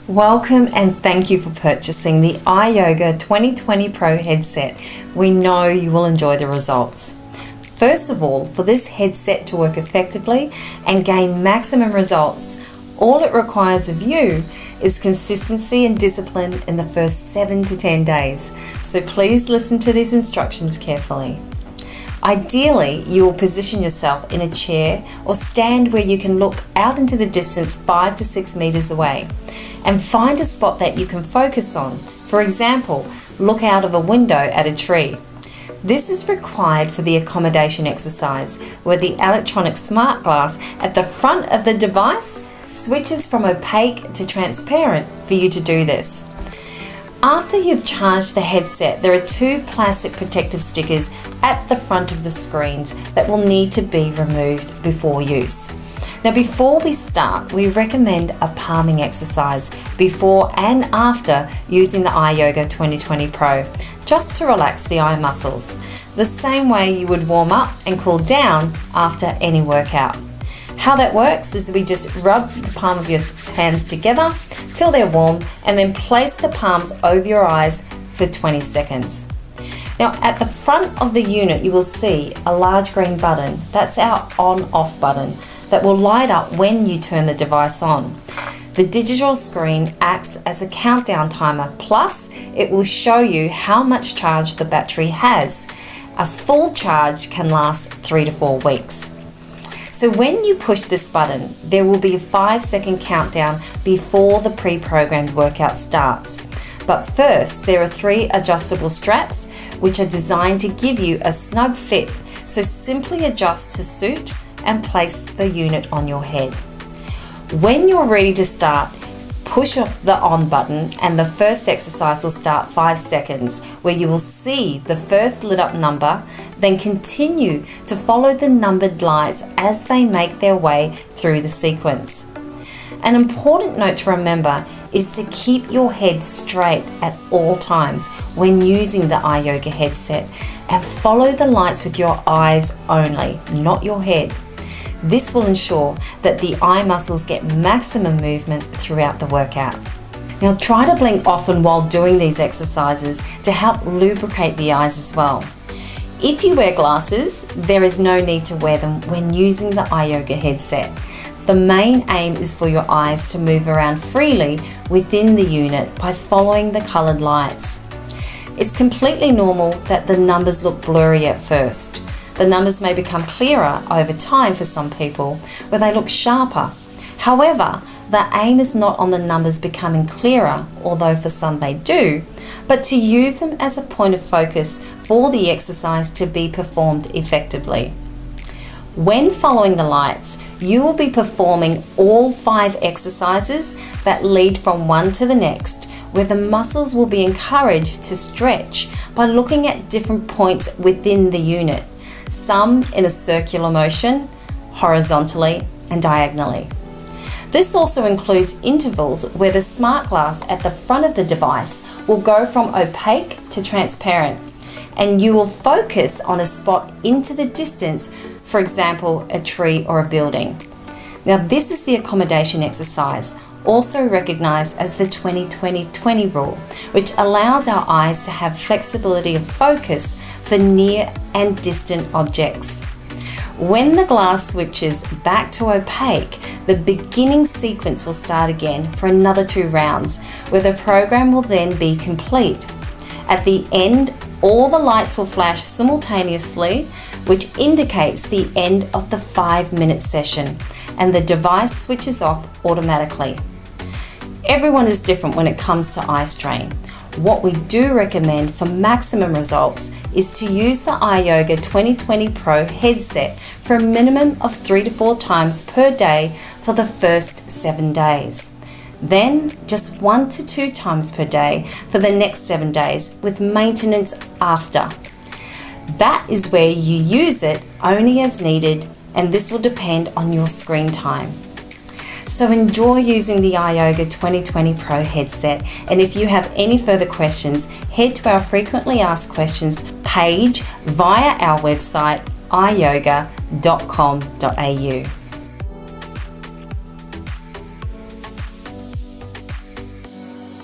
Welcome and thank you for purchasing the iYoga 2020 Pro headset. We know you will enjoy the results. First of all, for this headset to work effectively and gain maximum results, all it requires of you is consistency and discipline in the first 7 to 10 days. So please listen to these instructions carefully. Ideally, you will position yourself in a chair or stand where you can look out into the distance 5 to 6 meters away and find a spot that you can focus on. For example, look out of a window at a tree. This is required for the accommodation exercise, where the electronic smart glass at the front of the device switches from opaque to transparent for you to do this. After you've charged the headset, there are 2 plastic protective stickers at the front of the screens that will need to be removed before use. Now, before we start, we recommend a palming exercise before and after using the iYoga 2020 Pro, just to relax the eye muscles, the same way you would warm up and cool down after any workout. How that works is we just rub the palm of your hands together till they're warm and then place the palms over your eyes for 20 seconds. Now, at the front of the unit, you will see a large green button. That's our on-off button that will light up when you turn the device on. The digital screen acts as a countdown timer, plus it will show you how much charge the battery has. A full charge can last 3 to 4 weeks. So when you push this button, there will be a 5-second countdown before the pre-programmed workout starts. But first, there are 3 adjustable straps which are designed to give you a snug fit. So simply adjust to suit and place the unit on your head. When you're ready to start, push the on button and the first exercise will start 5 seconds, where you will see the first lit up number, then continue to follow the numbered lights as they make their way through the sequence. An important note to remember is to keep your head straight at all times when using the iYoga headset, and follow the lights with your eyes only, not your head. This will ensure that the eye muscles get maximum movement throughout the workout. Now, try to blink often while doing these exercises to help lubricate the eyes as well. If you wear glasses, there is no need to wear them when using the iYoga headset. The main aim is for your eyes to move around freely within the unit by following the coloured lights. It's completely normal that the numbers look blurry at first. The numbers may become clearer over time for some people, where they look sharper. However, the aim is not on the numbers becoming clearer, although for some they do, but to use them as a point of focus for the exercise to be performed effectively. When following the lights, you will be performing all 5 exercises that lead from one to the next, where the muscles will be encouraged to stretch by looking at different points within the unit, some in a circular motion, horizontally and diagonally. This also includes intervals where the smart glass at the front of the device will go from opaque to transparent, and you will focus on a spot into the distance, for example, a tree or a building. Now, this is the accommodation exercise, also recognized as the 20-20-20 rule, which allows our eyes to have flexibility of focus for near and distant objects. When the glass switches back to opaque, the beginning sequence will start again for another 2 rounds, where the program will then be complete. At the end, all the lights will flash simultaneously, which indicates the end of the 5-minute session, and the device switches off automatically. Everyone is different when it comes to eye strain. What we do recommend for maximum results is to use the iYoga 2020 Pro headset for a minimum of 3 to 4 times per day for the first 7 days. Then just 1 to 2 times per day for the next 7 days, with maintenance after. That is where you use it only as needed, and this will depend on your screen time. So enjoy using the iYoga 2020 Pro headset, and if you have any further questions, head to our frequently asked questions page via our website iyoga.com.au.